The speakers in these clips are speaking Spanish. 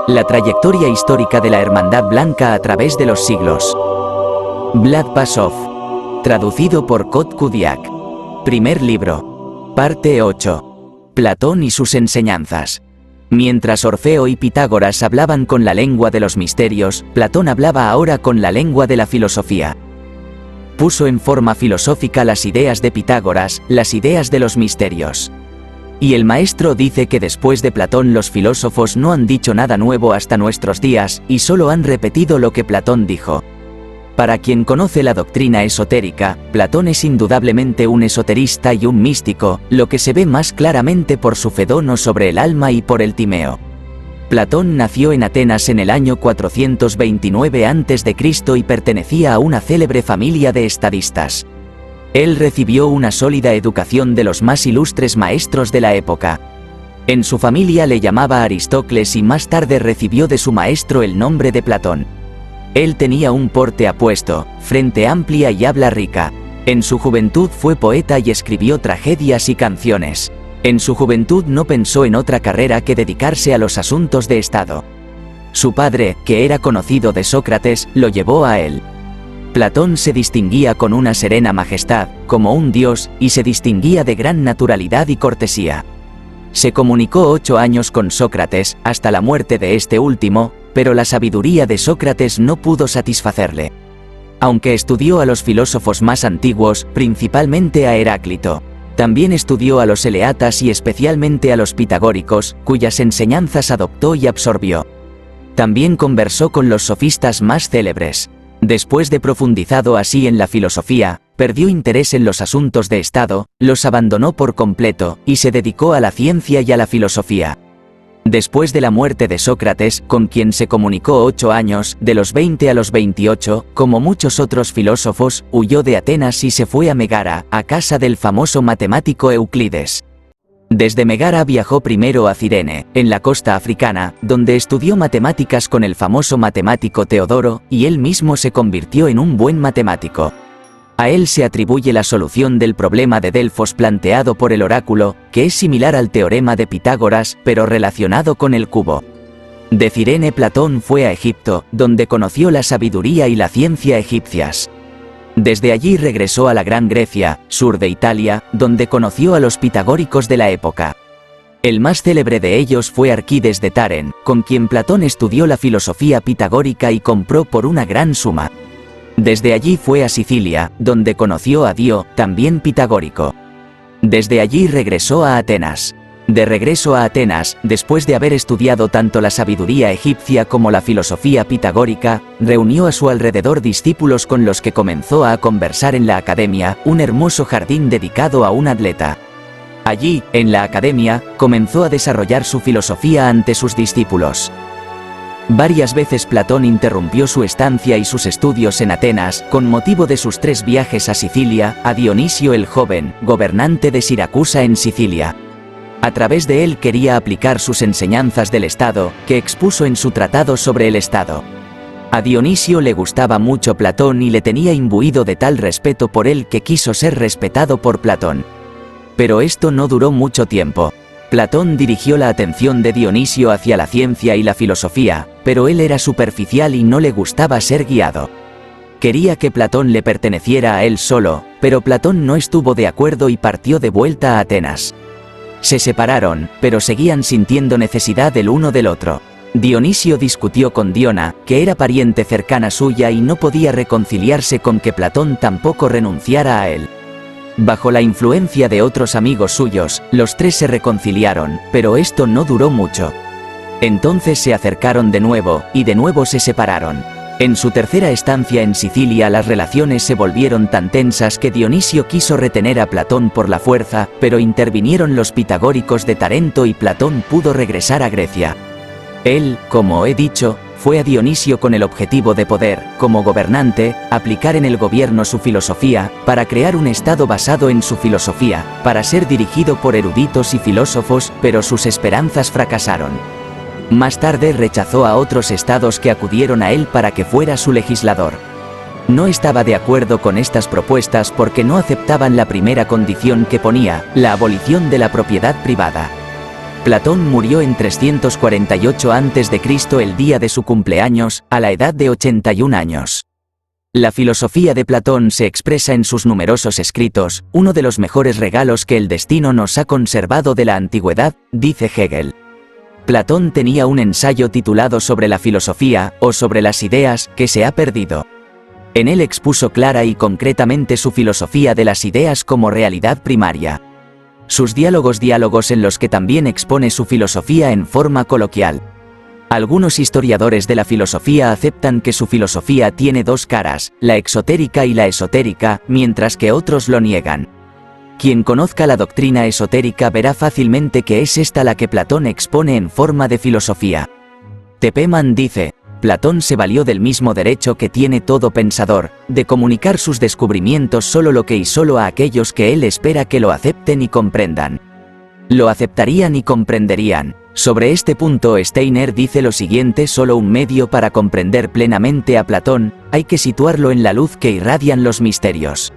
La trayectoria histórica de la Hermandad Blanca a través de los siglos. Vlad Pasov. Traducido por Kot Kudiak. Primer libro. Parte 8. Platón y sus enseñanzas. Mientras Orfeo y Pitágoras hablaban con la lengua de los misterios, Platón hablaba ahora con la lengua de la filosofía. Puso en forma filosófica las ideas de Pitágoras, las ideas de los misterios. Y el maestro dice que después de Platón los filósofos no han dicho nada nuevo hasta nuestros días, y solo han repetido lo que Platón dijo. Para quien conoce la doctrina esotérica, Platón es indudablemente un esoterista y un místico, lo que se ve más claramente por su fedono sobre el alma y por el Timeo. Platón nació en Atenas en el año 429 a.C. y pertenecía a una célebre familia de estadistas. Él recibió una sólida educación de los más ilustres maestros de la época. En su familia le llamaba Aristócles y más tarde recibió de su maestro el nombre de Platón. Él tenía un porte apuesto, frente amplia y habla rica. En su juventud fue poeta y escribió tragedias y canciones. En su juventud no pensó en otra carrera que dedicarse a los asuntos de Estado. Su padre, que era conocido de Sócrates, lo llevó a él. Platón se distinguía con una serena majestad, como un dios, y se distinguía de gran naturalidad y cortesía. Se comunicó 8 años con Sócrates, hasta la muerte de este último, pero la sabiduría de Sócrates no pudo satisfacerle. Aunque estudió a los filósofos más antiguos, principalmente a Heráclito, también estudió a los eleatas y especialmente a los pitagóricos, cuyas enseñanzas adoptó y absorbió. También conversó con los sofistas más célebres. Después de profundizado así en la filosofía, perdió interés en los asuntos de Estado, los abandonó por completo, y se dedicó a la ciencia y a la filosofía. Después de la muerte de Sócrates, con quien se comunicó 8 años, de los 20 a los 28, como muchos otros filósofos, huyó de Atenas y se fue a Megara, a casa del famoso matemático Euclides. Desde Megara viajó primero a Cirene, en la costa africana, donde estudió matemáticas con el famoso matemático Teodoro, y él mismo se convirtió en un buen matemático. A él se atribuye la solución del problema de Delfos planteado por el oráculo, que es similar al teorema de Pitágoras, pero relacionado con el cubo. De Cirene Platón fue a Egipto, donde conoció la sabiduría y la ciencia egipcias. Desde allí regresó a la Gran Grecia, sur de Italia, donde conoció a los pitagóricos de la época. El más célebre de ellos fue Arquides de Taren, con quien Platón estudió la filosofía pitagórica y compró por una gran suma. Desde allí fue a Sicilia, donde conoció a Dio, también pitagórico. Desde allí regresó a Atenas. De regreso a Atenas, después de haber estudiado tanto la sabiduría egipcia como la filosofía pitagórica, reunió a su alrededor discípulos con los que comenzó a conversar en la academia, un hermoso jardín dedicado a un atleta. Allí, en la academia, comenzó a desarrollar su filosofía ante sus discípulos. Varias veces Platón interrumpió su estancia y sus estudios en Atenas, con motivo de sus 3 viajes a Sicilia, a Dionisio el joven, gobernante de Siracusa en Sicilia. A través de él quería aplicar sus enseñanzas del Estado, que expuso en su tratado sobre el Estado. A Dionisio le gustaba mucho Platón y le tenía imbuido de tal respeto por él que quiso ser respetado por Platón. Pero esto no duró mucho tiempo. Platón dirigió la atención de Dionisio hacia la ciencia y la filosofía, pero él era superficial y no le gustaba ser guiado. Quería que Platón le perteneciera a él solo, pero Platón no estuvo de acuerdo y partió de vuelta a Atenas. Se separaron, pero seguían sintiendo necesidad el uno del otro. Dionisio discutió con Diona, que era pariente cercana suya y no podía reconciliarse con que Platón tampoco renunciara a él. Bajo la influencia de otros amigos suyos, los 3 se reconciliaron, pero esto no duró mucho. Entonces se acercaron de nuevo, y de nuevo se separaron. En su tercera estancia en Sicilia las relaciones se volvieron tan tensas que Dionisio quiso retener a Platón por la fuerza, pero intervinieron los pitagóricos de Tarento y Platón pudo regresar a Grecia. Él, como he dicho, fue a Dionisio con el objetivo de poder, como gobernante, aplicar en el gobierno su filosofía, para crear un Estado basado en su filosofía, para ser dirigido por eruditos y filósofos, pero sus esperanzas fracasaron. Más tarde rechazó a otros estados que acudieron a él para que fuera su legislador. No estaba de acuerdo con estas propuestas porque no aceptaban la primera condición que ponía, la abolición de la propiedad privada. Platón murió en 348 a.C. el día de su cumpleaños, a la edad de 81 años. La filosofía de Platón se expresa en sus numerosos escritos, uno de los mejores regalos que el destino nos ha conservado de la antigüedad, dice Hegel. Platón tenía un ensayo titulado sobre la filosofía, o sobre las ideas, que se ha perdido. En él expuso clara y concretamente su filosofía de las ideas como realidad primaria. Sus diálogos en los que también expone su filosofía en forma coloquial. Algunos historiadores de la filosofía aceptan que su filosofía tiene dos caras, la exotérica y la esotérica, mientras que otros lo niegan. Quien conozca la doctrina esotérica verá fácilmente que es esta la que Platón expone en forma de filosofía. Tepeman dice, Platón se valió del mismo derecho que tiene todo pensador, de comunicar sus descubrimientos solo lo que y solo a aquellos que él espera que lo acepten y comprendan. Lo aceptarían y comprenderían. Sobre este punto Steiner dice lo siguiente: solo un medio para comprender plenamente a Platón, hay que situarlo en la luz que irradian los misterios.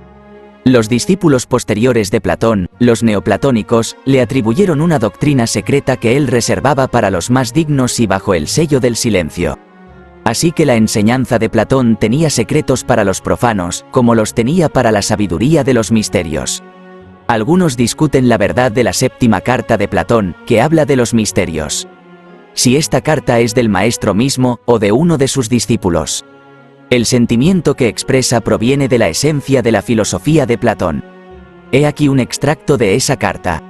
Los discípulos posteriores de Platón, los neoplatónicos, le atribuyeron una doctrina secreta que él reservaba para los más dignos y bajo el sello del silencio. Así que la enseñanza de Platón tenía secretos para los profanos, como los tenía para la sabiduría de los misterios. Algunos discuten la verdad de la séptima carta de Platón, que habla de los misterios. Si esta carta es del maestro mismo, o de uno de sus discípulos. El sentimiento que expresa proviene de la esencia de la filosofía de Platón. He aquí un extracto de esa carta.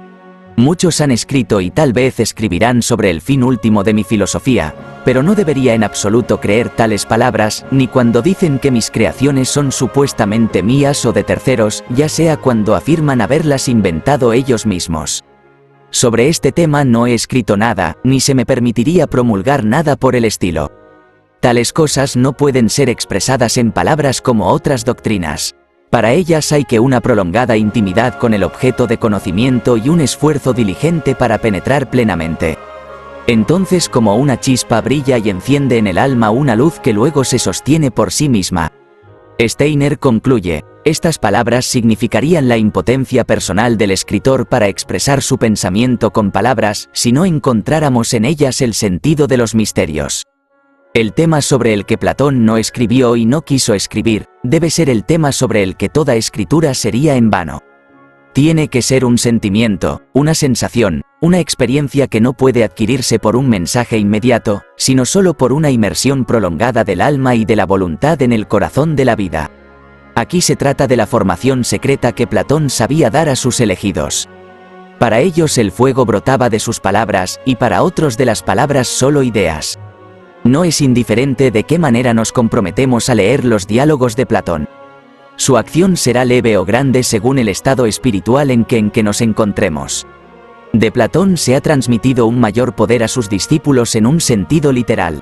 Muchos han escrito y tal vez escribirán sobre el fin último de mi filosofía, pero no debería en absoluto creer tales palabras, ni cuando dicen que mis creaciones son supuestamente mías o de terceros, ya sea cuando afirman haberlas inventado ellos mismos. Sobre este tema no he escrito nada, ni se me permitiría promulgar nada por el estilo. Tales cosas no pueden ser expresadas en palabras como otras doctrinas. Para ellas hay que una prolongada intimidad con el objeto de conocimiento y un esfuerzo diligente para penetrar plenamente. Entonces como una chispa brilla y enciende en el alma una luz que luego se sostiene por sí misma. Steiner concluye, estas palabras significarían la impotencia personal del escritor para expresar su pensamiento con palabras, si no encontráramos en ellas el sentido de los misterios. El tema sobre el que Platón no escribió y no quiso escribir, debe ser el tema sobre el que toda escritura sería en vano. Tiene que ser un sentimiento, una sensación, una experiencia que no puede adquirirse por un mensaje inmediato, sino solo por una inmersión prolongada del alma y de la voluntad en el corazón de la vida. Aquí se trata de la formación secreta que Platón sabía dar a sus elegidos. Para ellos el fuego brotaba de sus palabras, y para otros de las palabras solo ideas. No es indiferente de qué manera nos comprometemos a leer los diálogos de Platón. Su acción será leve o grande según el estado espiritual en que nos encontremos. De Platón se ha transmitido un mayor poder a sus discípulos en un sentido literal.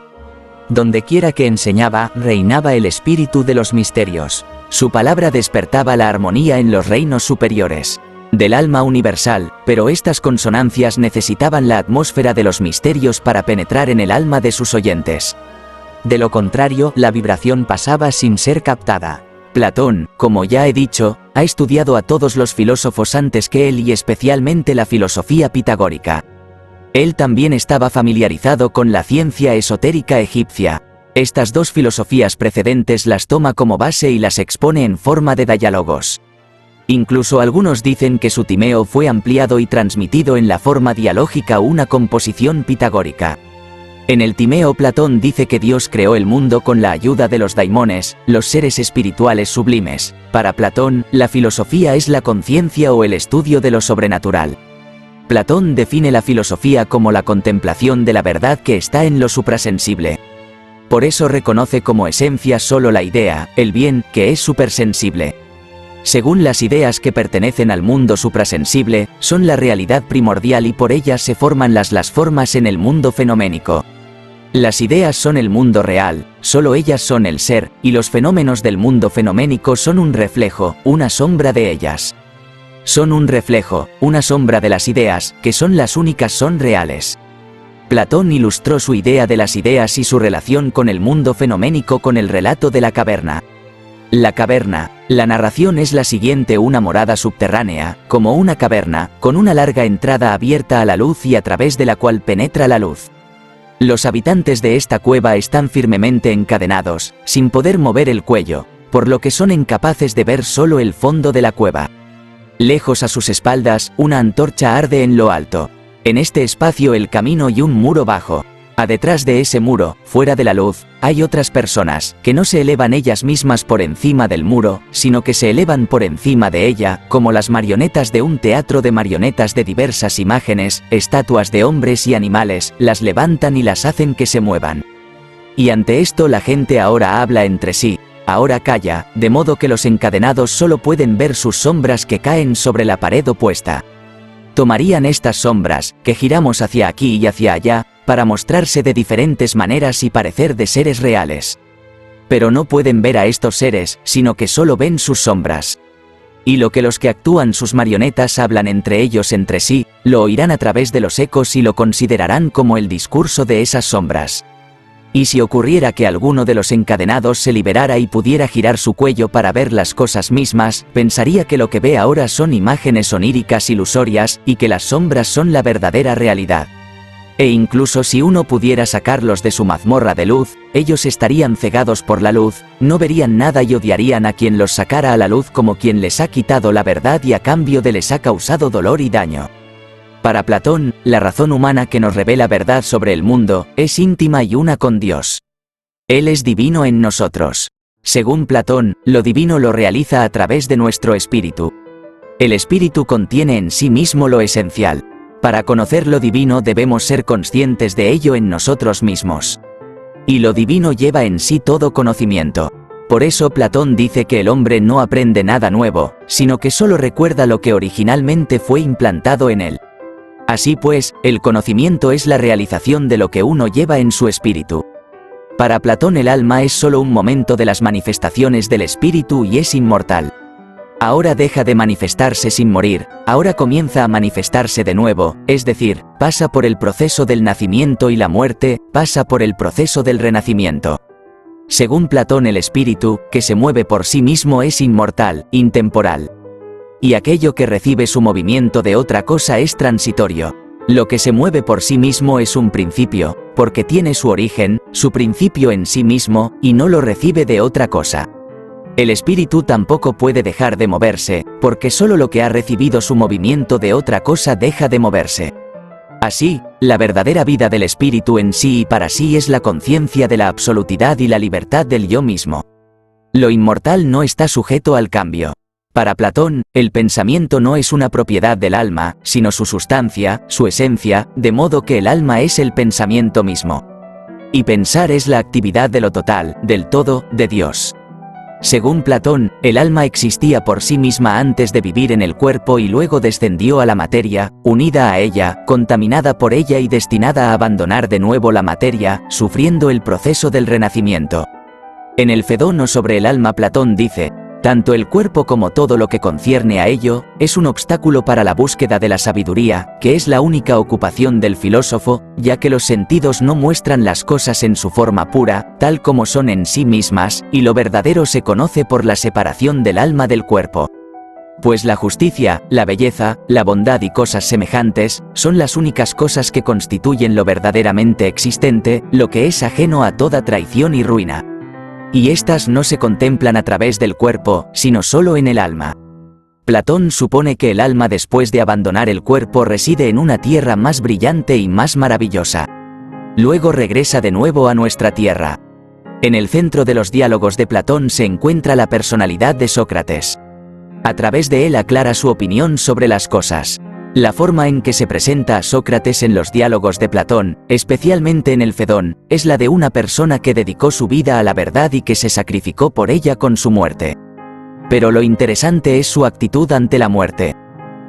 Dondequiera que enseñaba, reinaba el espíritu de los misterios. Su palabra despertaba la armonía en los reinos superiores del alma universal, pero estas consonancias necesitaban la atmósfera de los misterios para penetrar en el alma de sus oyentes. De lo contrario, la vibración pasaba sin ser captada. Platón, como ya he dicho, ha estudiado a todos los filósofos antes que él y especialmente la filosofía pitagórica. Él también estaba familiarizado con la ciencia esotérica egipcia. Estas dos filosofías precedentes las toma como base y las expone en forma de diálogos. Incluso algunos dicen que su Timeo fue ampliado y transmitido en la forma dialógica una composición pitagórica. En el Timeo Platón dice que Dios creó el mundo con la ayuda de los daimones, los seres espirituales sublimes. Para Platón, la filosofía es la conciencia o el estudio de lo sobrenatural. Platón define la filosofía como la contemplación de la verdad que está en lo suprasensible. Por eso reconoce como esencia solo la idea, el bien, que es supersensible. Según las ideas que pertenecen al mundo suprasensible, son la realidad primordial y por ellas se forman las formas en el mundo fenoménico. Las ideas son el mundo real, solo ellas son el ser, y los fenómenos del mundo fenoménico son un reflejo, una sombra de ellas. Son un reflejo, una sombra de las ideas, que son las únicas son reales. Platón ilustró su idea de las ideas y su relación con el mundo fenoménico con el relato de la caverna. La caverna, La narración es la siguiente: una morada subterránea, como una caverna, con una larga entrada abierta a la luz y a través de la cual penetra la luz. Los habitantes de esta cueva están firmemente encadenados, sin poder mover el cuello, por lo que son incapaces de ver solo el fondo de la cueva. Lejos a sus espaldas, una antorcha arde en lo alto. En este espacio el camino y un muro bajo. A detrás de ese muro, fuera de la luz, hay otras personas, que no se elevan ellas mismas por encima del muro, sino que se elevan por encima de ella, como las marionetas de un teatro de marionetas de diversas imágenes, estatuas de hombres y animales, las levantan y las hacen que se muevan. Y ante esto la gente ahora habla entre sí, ahora calla, de modo que los encadenados solo pueden ver sus sombras que caen sobre la pared opuesta. Tomarían estas sombras, que giramos hacia aquí y hacia allá, para mostrarse de diferentes maneras y parecer de seres reales. Pero no pueden ver a estos seres, sino que solo ven sus sombras. Y lo que los que actúan sus marionetas hablan entre ellos entre sí, lo oirán a través de los ecos y lo considerarán como el discurso de esas sombras. Y si ocurriera que alguno de los encadenados se liberara y pudiera girar su cuello para ver las cosas mismas, pensaría que lo que ve ahora son imágenes oníricas ilusorias, y que las sombras son la verdadera realidad. E incluso si uno pudiera sacarlos de su mazmorra de luz, ellos estarían cegados por la luz, no verían nada y odiarían a quien los sacara a la luz como quien les ha quitado la verdad y a cambio de les ha causado dolor y daño. Para Platón, la razón humana que nos revela verdad sobre el mundo, es íntima y una con Dios. Él es divino en nosotros. Según Platón, lo divino lo realiza a través de nuestro espíritu. El espíritu contiene en sí mismo lo esencial. Para conocer lo divino debemos ser conscientes de ello en nosotros mismos. Y lo divino lleva en sí todo conocimiento. Por eso Platón dice que el hombre no aprende nada nuevo, sino que solo recuerda lo que originalmente fue implantado en él. Así pues, el conocimiento es la realización de lo que uno lleva en su espíritu. Para Platón el alma es solo un momento de las manifestaciones del espíritu y es inmortal. Ahora deja de manifestarse sin morir, ahora comienza a manifestarse de nuevo, es decir, pasa por el proceso del nacimiento y la muerte, pasa por el proceso del renacimiento. Según Platón el espíritu, que se mueve por sí mismo es inmortal, intemporal. Y aquello que recibe su movimiento de otra cosa es transitorio. Lo que se mueve por sí mismo es un principio, porque tiene su origen, su principio en sí mismo, y no lo recibe de otra cosa. El espíritu tampoco puede dejar de moverse, porque solo lo que ha recibido su movimiento de otra cosa deja de moverse. Así, la verdadera vida del espíritu en sí y para sí es la conciencia de la absolutidad y la libertad del yo mismo. Lo inmortal no está sujeto al cambio. Para Platón, el pensamiento no es una propiedad del alma, sino su sustancia, su esencia, de modo que el alma es el pensamiento mismo. Y pensar es la actividad de lo total, del todo, de Dios. Según Platón, el alma existía por sí misma antes de vivir en el cuerpo y luego descendió a la materia, unida a ella, contaminada por ella y destinada a abandonar de nuevo la materia, sufriendo el proceso del renacimiento. En el Fedón o sobre el alma Platón dice: tanto el cuerpo como todo lo que concierne a ello, es un obstáculo para la búsqueda de la sabiduría, que es la única ocupación del filósofo, ya que los sentidos no muestran las cosas en su forma pura, tal como son en sí mismas, y lo verdadero se conoce por la separación del alma del cuerpo. Pues la justicia, la belleza, la bondad y cosas semejantes, son las únicas cosas que constituyen lo verdaderamente existente, lo que es ajeno a toda traición y ruina. Y estas no se contemplan a través del cuerpo, sino solo en el alma. Platón supone que el alma después de abandonar el cuerpo reside en una tierra más brillante y más maravillosa. Luego regresa de nuevo a nuestra tierra. En el centro de los diálogos de Platón se encuentra la personalidad de Sócrates. A través de él aclara su opinión sobre las cosas. La forma en que se presenta a Sócrates en los diálogos de Platón, especialmente en el Fedón, es la de una persona que dedicó su vida a la verdad y que se sacrificó por ella con su muerte. Pero lo interesante es su actitud ante la muerte.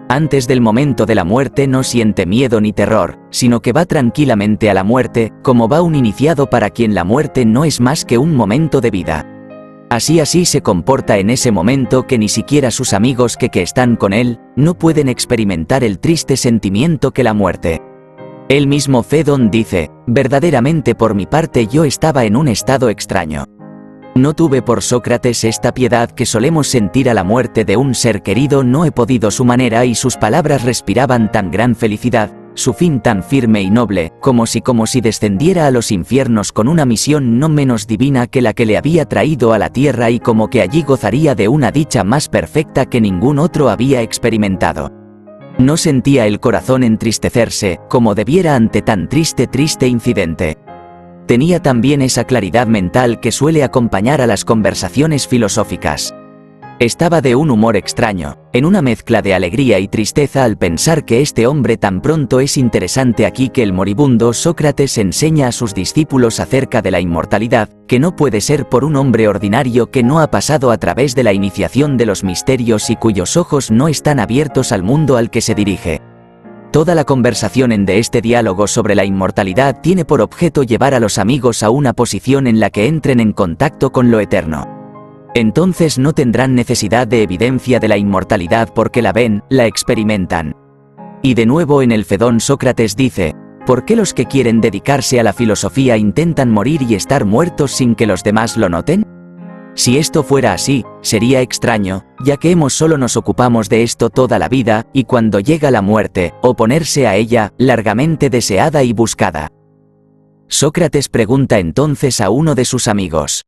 Antes del momento de la muerte no siente miedo ni terror, sino que va tranquilamente a la muerte, como va un iniciado para quien la muerte no es más que un momento de vida. Así se comporta en ese momento que ni siquiera sus amigos que están con él, no pueden experimentar el triste sentimiento que la muerte. El mismo Fedón dice: verdaderamente por mi parte yo estaba en un estado extraño. No tuve por Sócrates esta piedad que solemos sentir a la muerte de un ser querido, no he podido su manera y sus palabras respiraban tan gran felicidad, su fin tan firme y noble, como si descendiera a los infiernos con una misión no menos divina que la que le había traído a la tierra y como que allí gozaría de una dicha más perfecta que ningún otro había experimentado. No sentía el corazón entristecerse, como debiera ante tan triste incidente. Tenía también esa claridad mental que suele acompañar a las conversaciones filosóficas. Estaba de un humor extraño, en una mezcla de alegría y tristeza al pensar que este hombre tan pronto es interesante aquí que el moribundo Sócrates enseña a sus discípulos acerca de la inmortalidad, que no puede ser por un hombre ordinario que no ha pasado a través de la iniciación de los misterios y cuyos ojos no están abiertos al mundo al que se dirige. Toda la conversación de este diálogo sobre la inmortalidad tiene por objeto llevar a los amigos a una posición en la que entren en contacto con lo eterno. Entonces no tendrán necesidad de evidencia de la inmortalidad porque la ven, la experimentan. Y de nuevo en el Fedón Sócrates dice, ¿por qué los que quieren dedicarse a la filosofía intentan morir y estar muertos sin que los demás lo noten? Si esto fuera así, sería extraño, ya que solo nos ocupamos de esto toda la vida, y cuando llega la muerte, oponerse a ella, largamente deseada y buscada. Sócrates pregunta entonces a uno de sus amigos,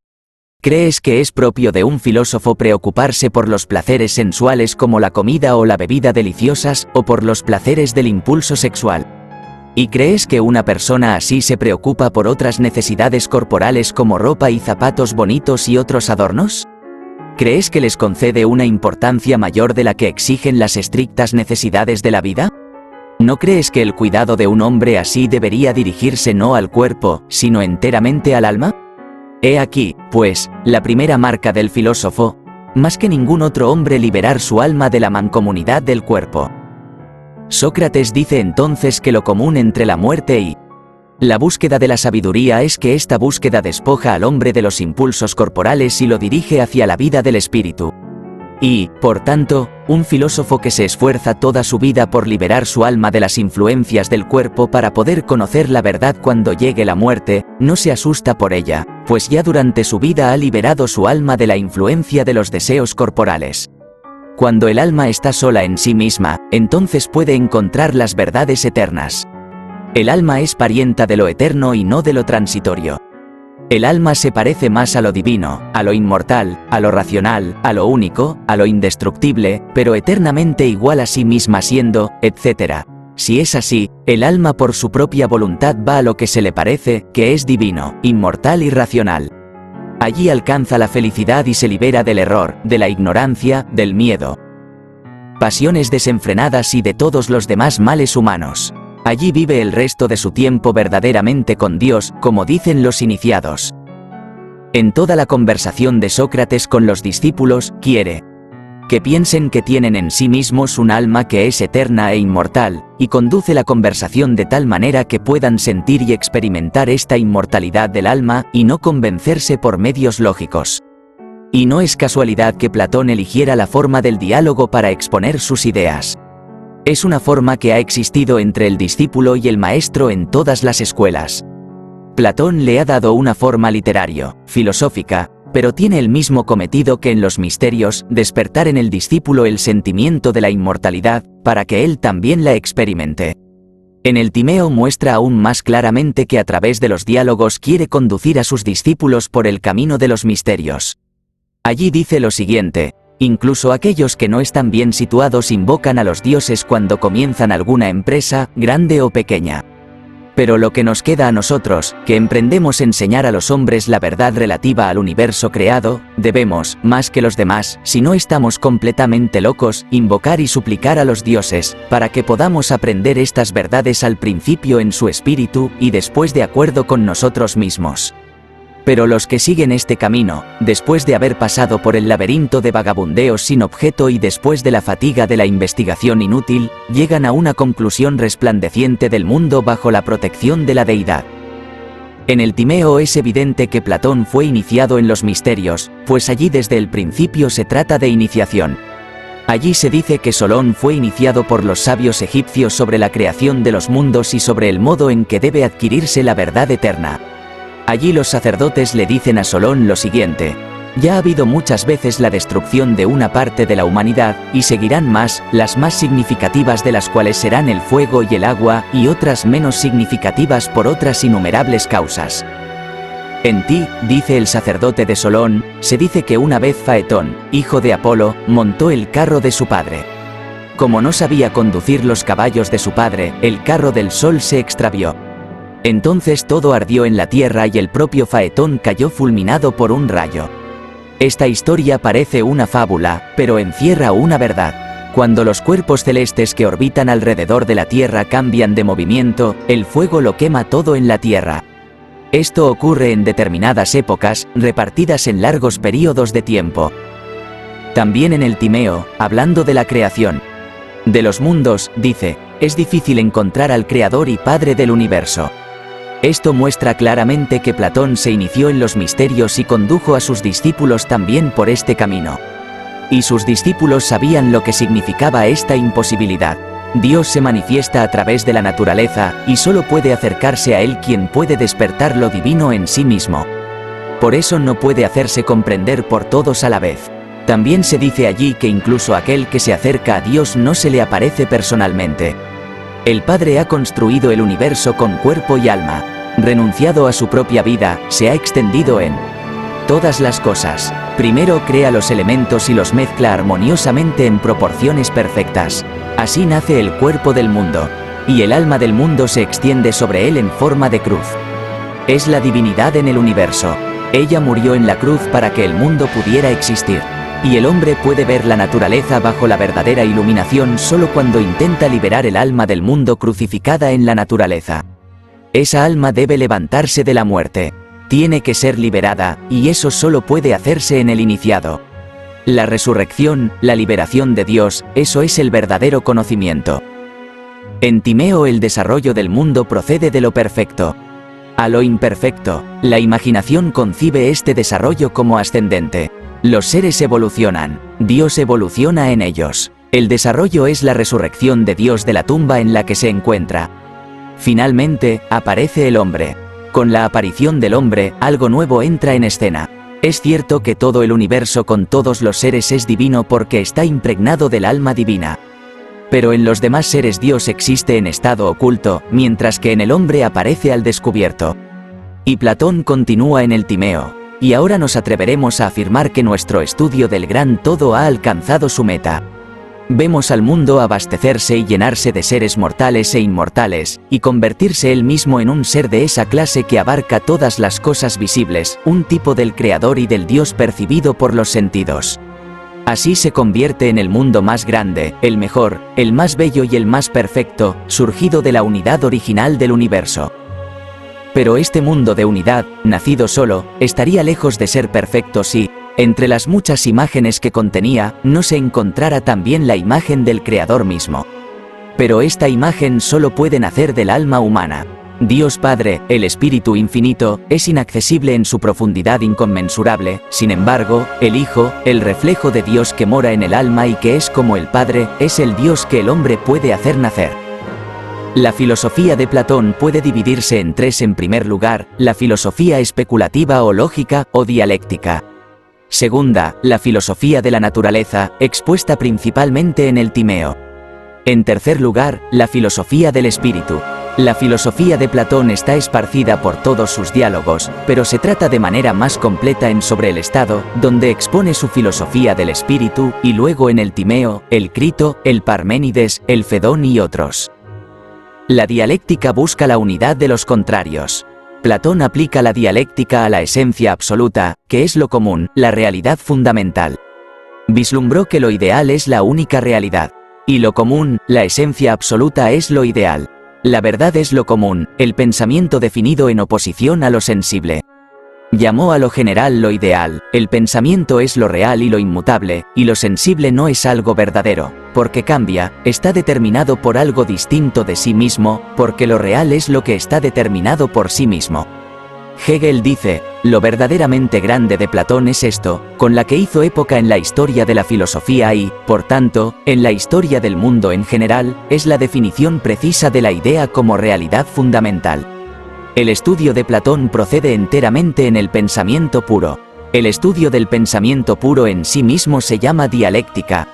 ¿crees que es propio de un filósofo preocuparse por los placeres sensuales como la comida o la bebida deliciosas, o por los placeres del impulso sexual? ¿Y crees que una persona así se preocupa por otras necesidades corporales como ropa y zapatos bonitos y otros adornos? ¿Crees que les concede una importancia mayor de la que exigen las estrictas necesidades de la vida? ¿No crees que el cuidado de un hombre así debería dirigirse no al cuerpo, sino enteramente al alma? He aquí, pues, la primera marca del filósofo, más que ningún otro hombre liberar su alma de la mancomunidad del cuerpo. Sócrates dice entonces que lo común entre la muerte y la búsqueda de la sabiduría es que esta búsqueda despoja al hombre de los impulsos corporales y lo dirige hacia la vida del espíritu. Y, por tanto, un filósofo que se esfuerza toda su vida por liberar su alma de las influencias del cuerpo para poder conocer la verdad cuando llegue la muerte, no se asusta por ella, pues ya durante su vida ha liberado su alma de la influencia de los deseos corporales. Cuando el alma está sola en sí misma, entonces puede encontrar las verdades eternas. El alma es parienta de lo eterno y no de lo transitorio. El alma se parece más a lo divino, a lo inmortal, a lo racional, a lo único, a lo indestructible, pero eternamente igual a sí misma siendo, etc. Si es así, el alma por su propia voluntad va a lo que se le parece, que es divino, inmortal y racional. Allí alcanza la felicidad y se libera del error, de la ignorancia, del miedo, pasiones desenfrenadas y de todos los demás males humanos. Allí vive el resto de su tiempo verdaderamente con Dios, como dicen los iniciados. En toda la conversación de Sócrates con los discípulos, quiere que piensen que tienen en sí mismos un alma que es eterna e inmortal, y conduce la conversación de tal manera que puedan sentir y experimentar esta inmortalidad del alma, y no convencerse por medios lógicos. Y no es casualidad que Platón eligiera la forma del diálogo para exponer sus ideas. Es una forma que ha existido entre el discípulo y el maestro en todas las escuelas. Platón le ha dado una forma literario, filosófica, pero tiene el mismo cometido que en los misterios, despertar en el discípulo el sentimiento de la inmortalidad, para que él también la experimente. En el Timeo muestra aún más claramente que a través de los diálogos quiere conducir a sus discípulos por el camino de los misterios. Allí dice lo siguiente: incluso aquellos que no están bien situados invocan a los dioses cuando comienzan alguna empresa, grande o pequeña. Pero lo que nos queda a nosotros, que emprendemos enseñar a los hombres la verdad relativa al universo creado, debemos, más que los demás, si no estamos completamente locos, invocar y suplicar a los dioses, para que podamos aprender estas verdades al principio en su espíritu, y después de acuerdo con nosotros mismos. Pero los que siguen este camino, después de haber pasado por el laberinto de vagabundeos sin objeto y después de la fatiga de la investigación inútil, llegan a una conclusión resplandeciente del mundo bajo la protección de la deidad. En el Timeo es evidente que Platón fue iniciado en los misterios, pues allí desde el principio se trata de iniciación. Allí se dice que Solón fue iniciado por los sabios egipcios sobre la creación de los mundos y sobre el modo en que debe adquirirse la verdad eterna. Allí los sacerdotes le dicen a Solón lo siguiente: ya ha habido muchas veces la destrucción de una parte de la humanidad, y seguirán más, las más significativas de las cuales serán el fuego y el agua, y otras menos significativas por otras innumerables causas. En ti, dice el sacerdote de Solón, se dice que una vez Faetón, hijo de Apolo, montó el carro de su padre. Como no sabía conducir los caballos de su padre, el carro del sol se extravió. Entonces todo ardió en la tierra y el propio Faetón cayó fulminado por un rayo. Esta historia parece una fábula, pero encierra una verdad. Cuando los cuerpos celestes que orbitan alrededor de la Tierra cambian de movimiento, el fuego lo quema todo en la Tierra. Esto ocurre en determinadas épocas, repartidas en largos períodos de tiempo. También en el Timeo, hablando de la creación de los mundos, dice: es difícil encontrar al Creador y Padre del universo. Esto muestra claramente que Platón se inició en los misterios y condujo a sus discípulos también por este camino. Y sus discípulos sabían lo que significaba esta imposibilidad. Dios se manifiesta a través de la naturaleza, y solo puede acercarse a Él quien puede despertar lo divino en sí mismo. Por eso no puede hacerse comprender por todos a la vez. También se dice allí que incluso aquel que se acerca a Dios no se le aparece personalmente. El Padre ha construido el universo con cuerpo y alma. Renunciado a su propia vida, se ha extendido en todas las cosas. Primero crea los elementos y los mezcla armoniosamente en proporciones perfectas. Así nace el cuerpo del mundo, y el alma del mundo se extiende sobre él en forma de cruz. Es la divinidad en el universo. Ella murió en la cruz para que el mundo pudiera existir. Y el hombre puede ver la naturaleza bajo la verdadera iluminación solo cuando intenta liberar el alma del mundo crucificada en la naturaleza. Esa alma debe levantarse de la muerte. Tiene que ser liberada, y eso solo puede hacerse en el iniciado. La resurrección, la liberación de Dios, eso es el verdadero conocimiento. En Timeo el desarrollo del mundo procede de lo perfecto a lo imperfecto. La imaginación concibe este desarrollo como ascendente. Los seres evolucionan, Dios evoluciona en ellos. El desarrollo es la resurrección de Dios de la tumba en la que se encuentra. Finalmente, aparece el hombre. Con la aparición del hombre, algo nuevo entra en escena. Es cierto que todo el universo con todos los seres es divino porque está impregnado del alma divina. Pero en los demás seres Dios existe en estado oculto, mientras que en el hombre aparece al descubierto. Y Platón continúa en el Timeo. Y ahora nos atreveremos a afirmar que nuestro estudio del gran todo ha alcanzado su meta. Vemos al mundo abastecerse y llenarse de seres mortales e inmortales, y convertirse él mismo en un ser de esa clase que abarca todas las cosas visibles, un tipo del Creador y del Dios percibido por los sentidos. Así se convierte en el mundo más grande, el mejor, el más bello y el más perfecto, surgido de la unidad original del universo. Pero este mundo de unidad, nacido solo, estaría lejos de ser perfecto si, entre las muchas imágenes que contenía, no se encontrara también la imagen del Creador mismo. Pero esta imagen solo puede nacer del alma humana. Dios Padre, el Espíritu Infinito, es inaccesible en su profundidad inconmensurable. Sin embargo, el Hijo, el reflejo de Dios que mora en el alma y que es como el Padre, es el Dios que el hombre puede hacer nacer. La filosofía de Platón puede dividirse en tres. En primer lugar, la filosofía especulativa o lógica, o dialéctica. Segunda, la filosofía de la naturaleza, expuesta principalmente en el Timeo. En tercer lugar, la filosofía del espíritu. La filosofía de Platón está esparcida por todos sus diálogos, pero se trata de manera más completa en Sobre el Estado, donde expone su filosofía del espíritu, y luego en el Timeo, el Crito, el Parménides, el Fedón y otros. La dialéctica busca la unidad de los contrarios. Platón aplica la dialéctica a la esencia absoluta, que es lo común, la realidad fundamental. Vislumbró que lo ideal es la única realidad. Y lo común, la esencia absoluta, es lo ideal. La verdad es lo común, el pensamiento definido en oposición a lo sensible. Llamó a lo general lo ideal, el pensamiento es lo real y lo inmutable, y lo sensible no es algo verdadero, porque cambia, está determinado por algo distinto de sí mismo, porque lo real es lo que está determinado por sí mismo. Hegel dice, lo verdaderamente grande de Platón es esto, con la que hizo época en la historia de la filosofía y, por tanto, en la historia del mundo en general, es la definición precisa de la idea como realidad fundamental. El estudio de Platón procede enteramente en el pensamiento puro. El estudio del pensamiento puro en sí mismo se llama dialéctica.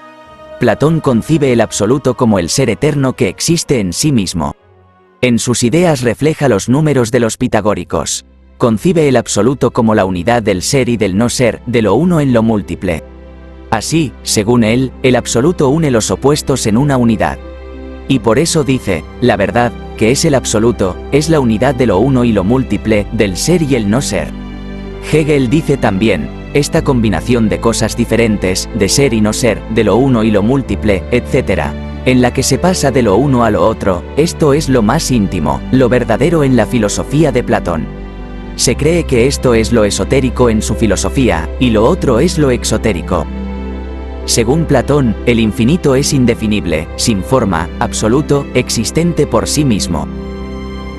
Platón concibe el absoluto como el ser eterno que existe en sí mismo. En sus ideas refleja los números de los pitagóricos. Concibe el absoluto como la unidad del ser y del no ser, de lo uno en lo múltiple. Así, según él, el absoluto une los opuestos en una unidad. Y por eso dice, la verdad, que es el absoluto, es la unidad de lo uno y lo múltiple, del ser y el no ser. Hegel dice también, esta combinación de cosas diferentes, de ser y no ser, de lo uno y lo múltiple, etc., en la que se pasa de lo uno a lo otro, esto es lo más íntimo, lo verdadero en la filosofía de Platón. Se cree que esto es lo esotérico en su filosofía, y lo otro es lo exotérico. Según Platón, el infinito es indefinible, sin forma, absoluto, existente por sí mismo.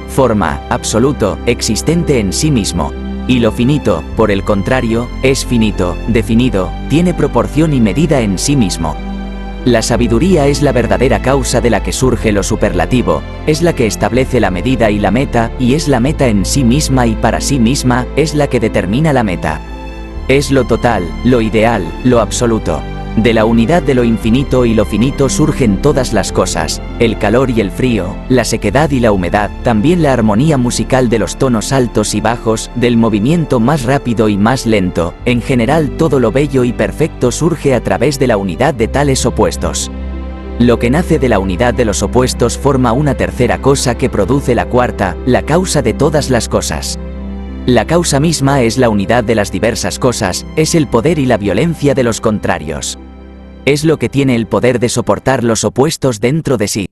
Forma, absoluto, existente en sí mismo. Y lo finito, por el contrario, es finito, definido, tiene proporción y medida en sí mismo. La sabiduría es la verdadera causa de la que surge lo superlativo, es la que establece la medida y la meta, y es la meta en sí misma y para sí misma, es la que determina la meta. Es lo total, lo ideal, lo absoluto. De la unidad de lo infinito y lo finito surgen todas las cosas, el calor y el frío, la sequedad y la humedad, también la armonía musical de los tonos altos y bajos, del movimiento más rápido y más lento, en general todo lo bello y perfecto surge a través de la unidad de tales opuestos. Lo que nace de la unidad de los opuestos forma una tercera cosa que produce la cuarta, la causa de todas las cosas. La causa misma es la unidad de las diversas cosas, es el poder y la violencia de los contrarios. Es lo que tiene el poder de soportar los opuestos dentro de sí.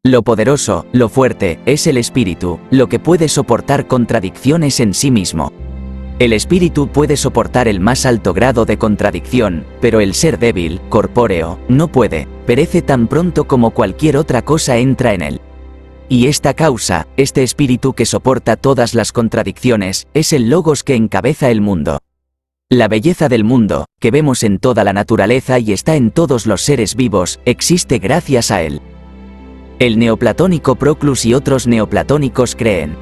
Lo poderoso, lo fuerte, es el espíritu, lo que puede soportar contradicciones en sí mismo. El espíritu puede soportar el más alto grado de contradicción, pero el ser débil, corpóreo, no puede, perece tan pronto como cualquier otra cosa entra en él. Y esta causa, este espíritu que soporta todas las contradicciones, es el logos que encabeza el mundo. La belleza del mundo, que vemos en toda la naturaleza y está en todos los seres vivos, existe gracias a él. El neoplatónico Proclus y otros neoplatónicos creen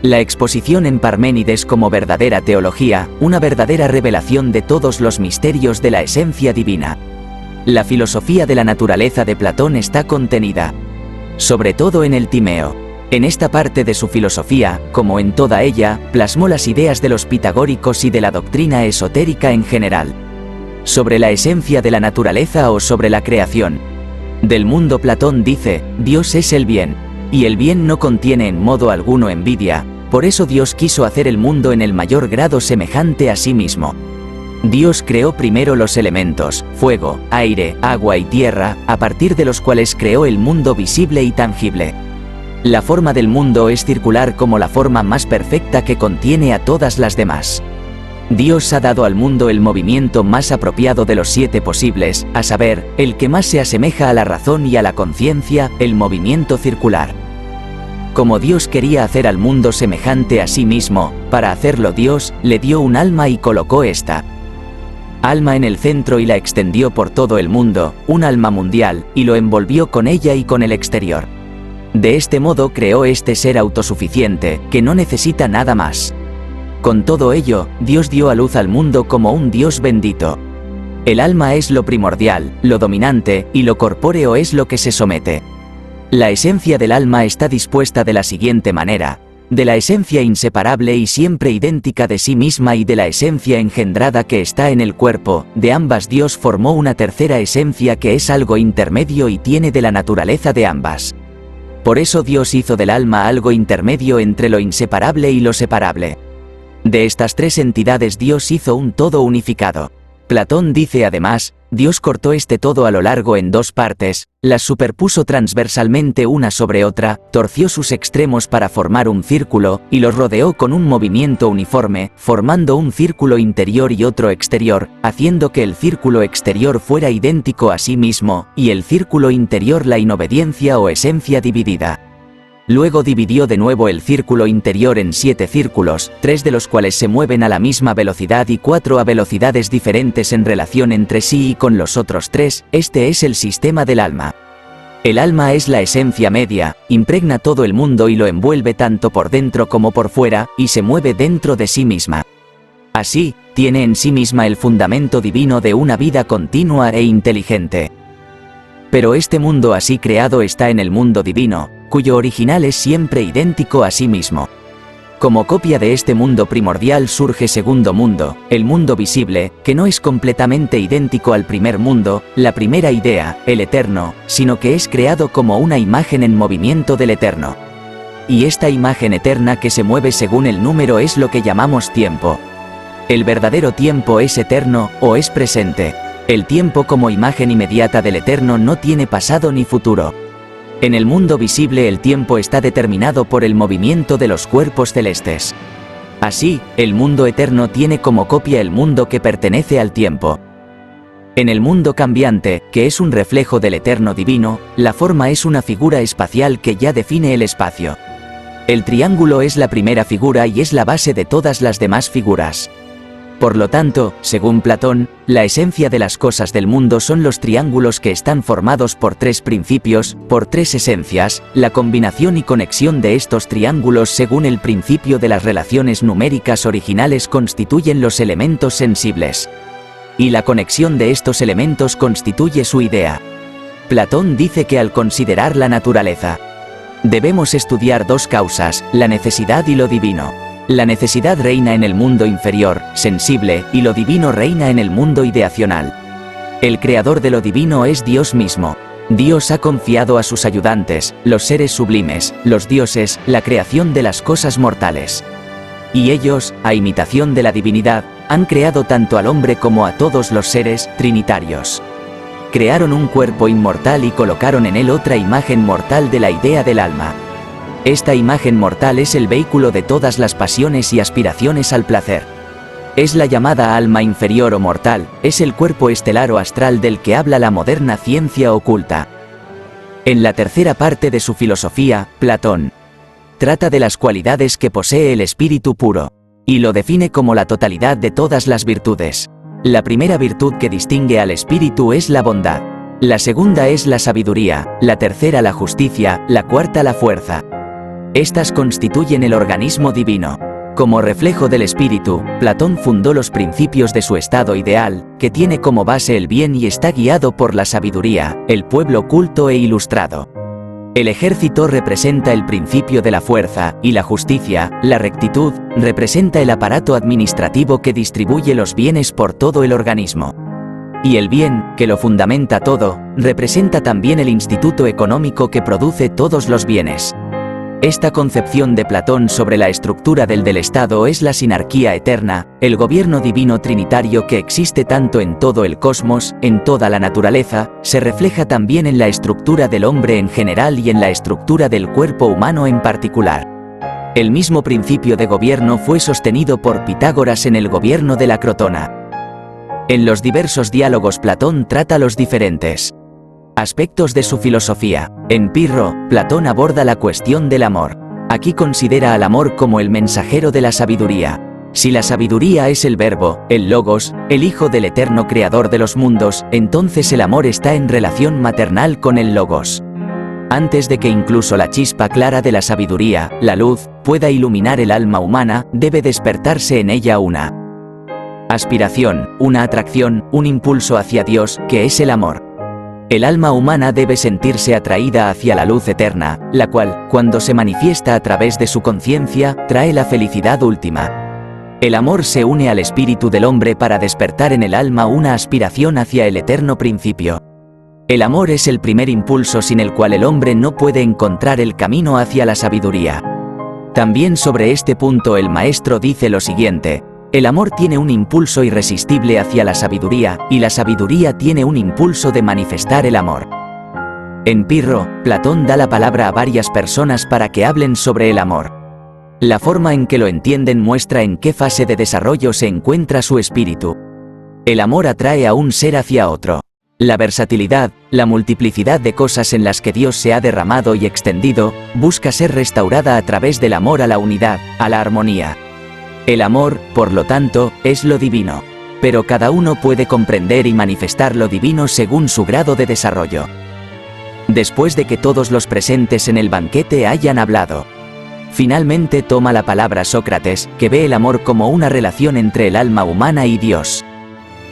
la exposición en Parménides como verdadera teología, una verdadera revelación de todos los misterios de la esencia divina. La filosofía de la naturaleza de Platón está contenida, sobre todo en el Timeo. En esta parte de su filosofía, como en toda ella, plasmó las ideas de los pitagóricos y de la doctrina esotérica en general. Sobre la esencia de la naturaleza o sobre la creación. Del mundo Platón dice, Dios es el bien, y el bien no contiene en modo alguno envidia, por eso Dios quiso hacer el mundo en el mayor grado semejante a sí mismo. Dios creó primero los elementos, fuego, aire, agua y tierra, a partir de los cuales creó el mundo visible y tangible. La forma del mundo es circular como la forma más perfecta que contiene a todas las demás. Dios ha dado al mundo el movimiento más apropiado de los 7 posibles, a saber, el que más se asemeja a la razón y a la conciencia, el movimiento circular. Como Dios quería hacer al mundo semejante a sí mismo, para hacerlo Dios, le dio un alma y colocó esta alma en el centro y la extendió por todo el mundo, un alma mundial, y lo envolvió con ella y con el exterior. De este modo creó este ser autosuficiente, que no necesita nada más. Con todo ello, Dios dio a luz al mundo como un Dios bendito. El alma es lo primordial, lo dominante, y lo corpóreo es lo que se somete. La esencia del alma está dispuesta de la siguiente manera: de la esencia inseparable y siempre idéntica de sí misma y de la esencia engendrada que está en el cuerpo, de ambas Dios formó una tercera esencia que es algo intermedio y tiene de la naturaleza de ambas. Por eso Dios hizo del alma algo intermedio entre lo inseparable y lo separable. De estas 3 entidades Dios hizo un todo unificado. Platón dice además, Dios cortó este todo a lo largo en 2 partes, las superpuso transversalmente una sobre otra, torció sus extremos para formar un círculo, y los rodeó con un movimiento uniforme, formando un círculo interior y otro exterior, haciendo que el círculo exterior fuera idéntico a sí mismo, y el círculo interior la inobediencia o esencia dividida. Luego dividió de nuevo el círculo interior en 7 círculos, 3 de los cuales se mueven a la misma velocidad y 4 a velocidades diferentes en relación entre sí y con los otros 3, este es el sistema del alma. El alma es la esencia media, impregna todo el mundo y lo envuelve tanto por dentro como por fuera, y se mueve dentro de sí misma. Así, tiene en sí misma el fundamento divino de una vida continua e inteligente. Pero este mundo así creado está en el mundo divino, cuyo original es siempre idéntico a sí mismo. Como copia de este mundo primordial surge segundo mundo, el mundo visible, que no es completamente idéntico al primer mundo, la primera idea, el eterno, sino que es creado como una imagen en movimiento del eterno. Y esta imagen eterna que se mueve según el número es lo que llamamos tiempo. El verdadero tiempo es eterno, o es presente. El tiempo como imagen inmediata del eterno no tiene pasado ni futuro. En el mundo visible el tiempo está determinado por el movimiento de los cuerpos celestes. Así, el mundo eterno tiene como copia el mundo que pertenece al tiempo. En el mundo cambiante, que es un reflejo del eterno divino, la forma es una figura espacial que ya define el espacio. El triángulo es la primera figura y es la base de todas las demás figuras. Por lo tanto, según Platón, la esencia de las cosas del mundo son los triángulos que están formados por tres principios, por tres esencias, la combinación y conexión de estos triángulos según el principio de las relaciones numéricas originales constituyen los elementos sensibles. Y la conexión de estos elementos constituye su idea. Platón dice que al considerar la naturaleza, debemos estudiar dos causas, la necesidad y lo divino. La necesidad reina en el mundo inferior, sensible, y lo divino reina en el mundo ideacional. El creador de lo divino es Dios mismo. Dios ha confiado a sus ayudantes, los seres sublimes, los dioses, la creación de las cosas mortales. Y ellos, a imitación de la divinidad, han creado tanto al hombre como a todos los seres trinitarios. Crearon un cuerpo inmortal y colocaron en él otra imagen mortal de la idea del alma. Esta imagen mortal es el vehículo de todas las pasiones y aspiraciones al placer. Es la llamada alma inferior o mortal, es el cuerpo estelar o astral del que habla la moderna ciencia oculta. En la tercera parte de su filosofía, Platón trata de las cualidades que posee el espíritu puro, y lo define como la totalidad de todas las virtudes. La primera virtud que distingue al espíritu es la bondad. La segunda es la sabiduría, la tercera la justicia, la cuarta la fuerza. Estas constituyen el organismo divino. Como reflejo del espíritu, Platón fundó los principios de su estado ideal, que tiene como base el bien y está guiado por la sabiduría, el pueblo culto e ilustrado. El ejército representa el principio de la fuerza, y la justicia, la rectitud, representa el aparato administrativo que distribuye los bienes por todo el organismo. Y el bien, que lo fundamenta todo, representa también el instituto económico que produce todos los bienes. Esta concepción de Platón sobre la estructura del Estado es la sinarquía eterna, el gobierno divino trinitario que existe tanto en todo el cosmos, en toda la naturaleza, se refleja también en la estructura del hombre en general y en la estructura del cuerpo humano en particular. El mismo principio de gobierno fue sostenido por Pitágoras en el gobierno de la Crotona. En los diversos diálogos Platón trata los diferentes aspectos de su filosofía. En Pirro, Platón aborda la cuestión del amor. Aquí considera al amor como el mensajero de la sabiduría. Si la sabiduría es el verbo, el logos, el hijo del eterno creador de los mundos, entonces el amor está en relación maternal con el logos. Antes de que incluso la chispa clara de la sabiduría, la luz, pueda iluminar el alma humana, debe despertarse en ella una aspiración, una atracción, un impulso hacia Dios, que es el amor. El alma humana debe sentirse atraída hacia la luz eterna, la cual, cuando se manifiesta a través de su conciencia, trae la felicidad última. El amor se une al espíritu del hombre para despertar en el alma una aspiración hacia el eterno principio. El amor es el primer impulso sin el cual el hombre no puede encontrar el camino hacia la sabiduría. También sobre este punto el maestro dice lo siguiente: el amor tiene un impulso irresistible hacia la sabiduría, y la sabiduría tiene un impulso de manifestar el amor. En Pirro, Platón da la palabra a varias personas para que hablen sobre el amor. La forma en que lo entienden muestra en qué fase de desarrollo se encuentra su espíritu. El amor atrae a un ser hacia otro. La versatilidad, la multiplicidad de cosas en las que Dios se ha derramado y extendido, busca ser restaurada a través del amor a la unidad, a la armonía. El amor, por lo tanto, es lo divino. Pero cada uno puede comprender y manifestar lo divino según su grado de desarrollo. después de que todos los presentes en el banquete hayan hablado. Finalmente toma la palabra Sócrates, que ve el amor como una relación entre el alma humana y Dios.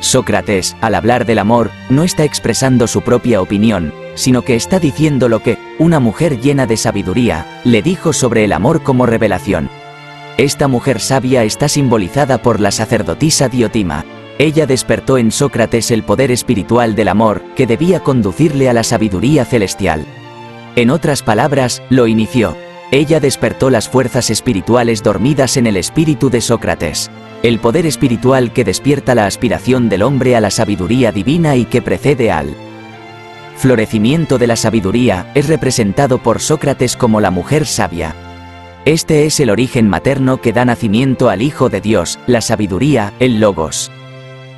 Sócrates, al hablar del amor, no está expresando su propia opinión, sino que está diciendo lo que una mujer llena de sabiduría le dijo sobre el amor como revelación. Esta mujer sabia está simbolizada por la sacerdotisa Diotima. Ella despertó en Sócrates el poder espiritual del amor, que debía conducirle a la sabiduría celestial. En otras palabras, lo inició. Ella despertó las fuerzas espirituales dormidas en el espíritu de Sócrates. El poder espiritual que despierta la aspiración del hombre a la sabiduría divina y que precede al florecimiento de la sabiduría, es representado por Sócrates como la mujer sabia. Este es el origen materno que da nacimiento al Hijo de Dios, la sabiduría, el Logos.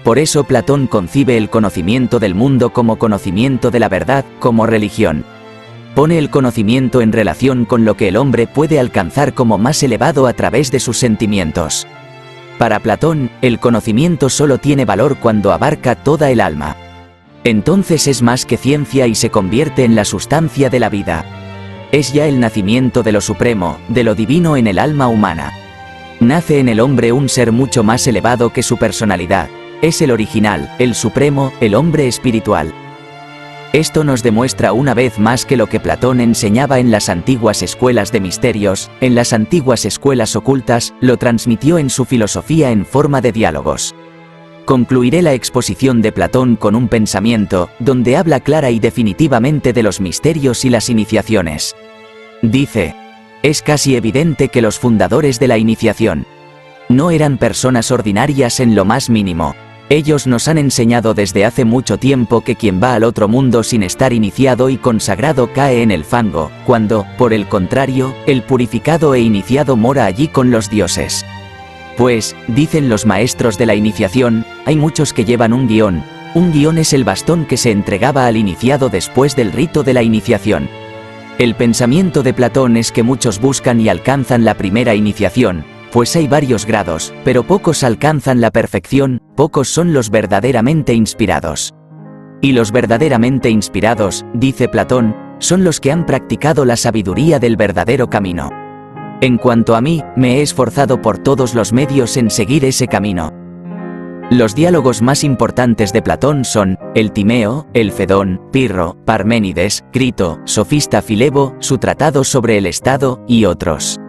Por eso Platón concibe el conocimiento del mundo como conocimiento de la verdad, como religión. Pone el conocimiento en relación con lo que el hombre puede alcanzar como más elevado a través de sus sentimientos. Para Platón, el conocimiento solo tiene valor cuando abarca toda el alma. Entonces es más que ciencia y se convierte en la sustancia de la vida. Es ya el nacimiento de lo supremo, de lo divino en el alma humana. Nace en el hombre un ser mucho más elevado que su personalidad. Es el original, el supremo, el hombre espiritual. Esto nos demuestra una vez más que lo que Platón enseñaba en las antiguas escuelas de misterios, en las antiguas escuelas ocultas, lo transmitió en su filosofía en forma de diálogos. Concluiré la exposición de Platón con un pensamiento, donde habla clara y definitivamente de los misterios y las iniciaciones. Dice: es casi evidente que los fundadores de la iniciación no eran personas ordinarias en lo más mínimo. Ellos nos han enseñado desde hace mucho tiempo que quien va al otro mundo sin estar iniciado y consagrado cae en el fango, cuando, por el contrario, el purificado e iniciado mora allí con los dioses. Pues, dicen los maestros de la iniciación, hay muchos que llevan un guión. Un guión es el bastón que se entregaba al iniciado después del rito de la iniciación. El pensamiento de Platón es que muchos buscan y alcanzan la primera iniciación, pues hay varios grados, pero pocos alcanzan la perfección, pocos son los verdaderamente inspirados. Y los verdaderamente inspirados, dice Platón, son los que han practicado la sabiduría del verdadero camino. En cuanto a mí, me he esforzado por todos los medios en seguir ese camino. Los diálogos más importantes de Platón son el Timeo, el Fedón, Pirro, Parménides, Crito, Sofista Filebo, su tratado sobre el Estado, y otros.